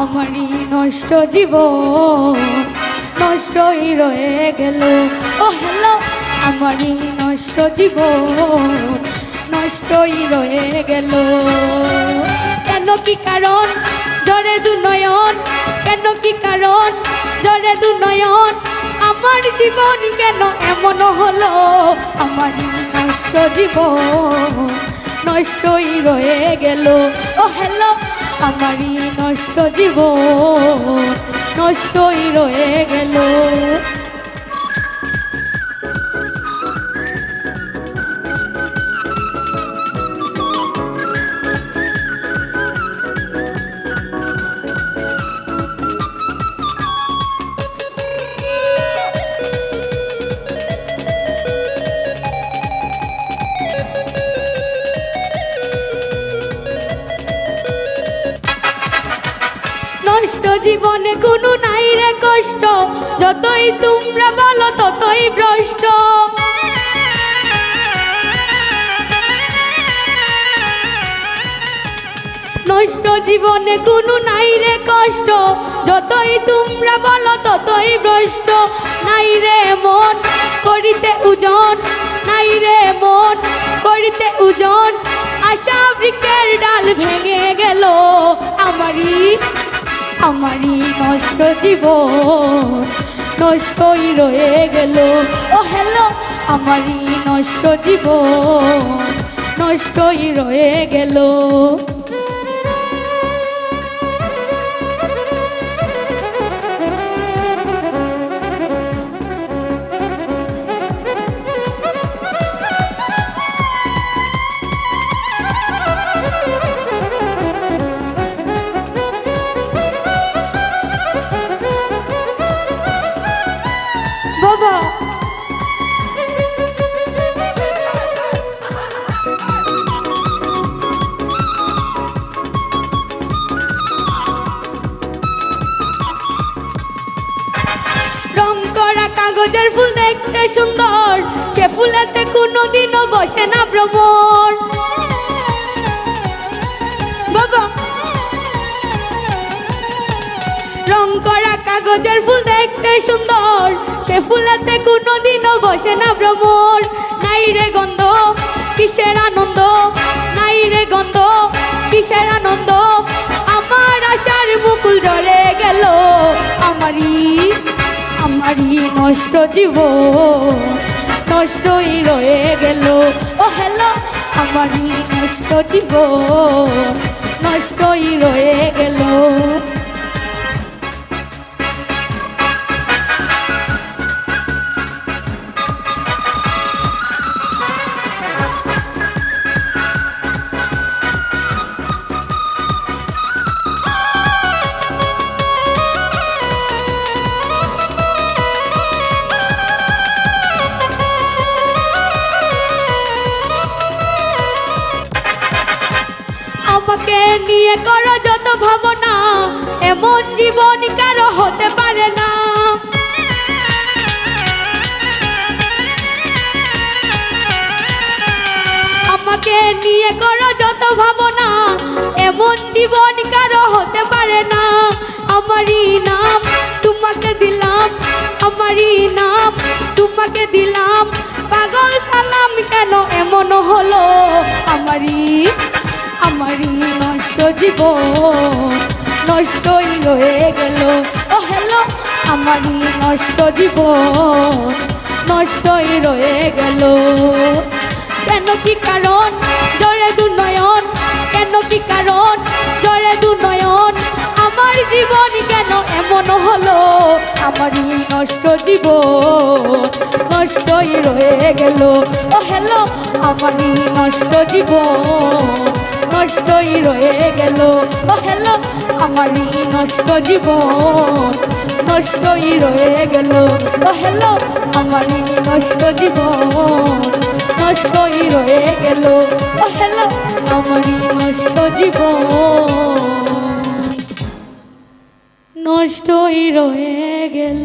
আমারই নষ্ট জীবন নষ্টই রয়ে গেল। ও হ্যালো, আমারই নষ্ট জীবন নষ্টই রয়ে গেল। কেন কি কারণ ঝরে দু নয়ন, কেন কি কারণ ঝরে দু নয়ন, আমার জীবন কেন এমন হলো? আমারই নষ্ট জীবন নষ্টই রয়ে গেল। ও হ্যালো, আমারই নষ্ট জীবন নষ্টই রয়ে গেল। নষ্ট জীবনে কোনো নাই রে কষ্ট, যতই তোমরা বলো ততই ভ্রষ্ট। নষ্ট জীবনে কোনো নাই রে কষ্ট, যতই তোমরা বলো ততই ভ্রষ্ট। নাই রে মন করিতে ওজন, নাই রে মন করিতে ওজন, আশা বৃক্ষের ডাল ভেঙে গেল। আমারই নষ্ট জীবন নষ্টই রয়ে গেল। ও হ্যালো, আমারই নষ্ট জীবন নষ্টই রয়ে গেল। বাবা, রং করা কাগজের ফুল দেখতে সুন্দর, সে ফুলেতে কোনোদিনও বসে না ভ্রমর। বাবা, রং করা কাগজের ফুল দেখতে সুন্দর, সে ফুলেতে কোনোদিনও বসে না ভ্রমর। নাই রে গন্ধ কিসের আনন্দ, নাই রে গন্ধ কিসের আনন্দ, আমার আশার মুকুল ঝরে গেল। আমারই নষ্ট জীবন নষ্টই রয়ে গেল। ও হ্যালো, আমারই নষ্ট জীবন নষ্টই রয়ে গেল। আমাকে নিয়ে করো যত ভাবনা, এমন জীবন কারো হতে পারে না। আমাকে নিয়ে করো যত ভাবনা, এমন জীবন কারো হতে পারে না। আমারই নাম তোমাকে দিলাম, আমারই নাম তোমাকে দিলাম, পাগল সালাম কেন এমন হলো? আমারই নষ্ট জীবন নষ্টই রয়ে গেল। ও হ্যালো, আমারই নষ্ট জীবন নষ্টই রয়ে গেল। কেন কি কারণ ঝরে দু নয়ন, কেন কি কারণ ঝরে দু নয়ন, আমার জীবন কেন এমন হলো? আমারই নষ্ট জীবন নষ্টই রয়ে গেল। ও হ্যালো, আমারই নষ্ট জীবন নষ্টই রয়ে গেল। ও হ্যালো, আমারই নষ্ট জীবন নষ্টই রয়ে গেল। ও হ্যালো আমারই নষ্ট জীবন নষ্টই রয়ে গেল। ও হ্যালো আমারই নষ্ট জীবন নষ্টই রয়ে গেল।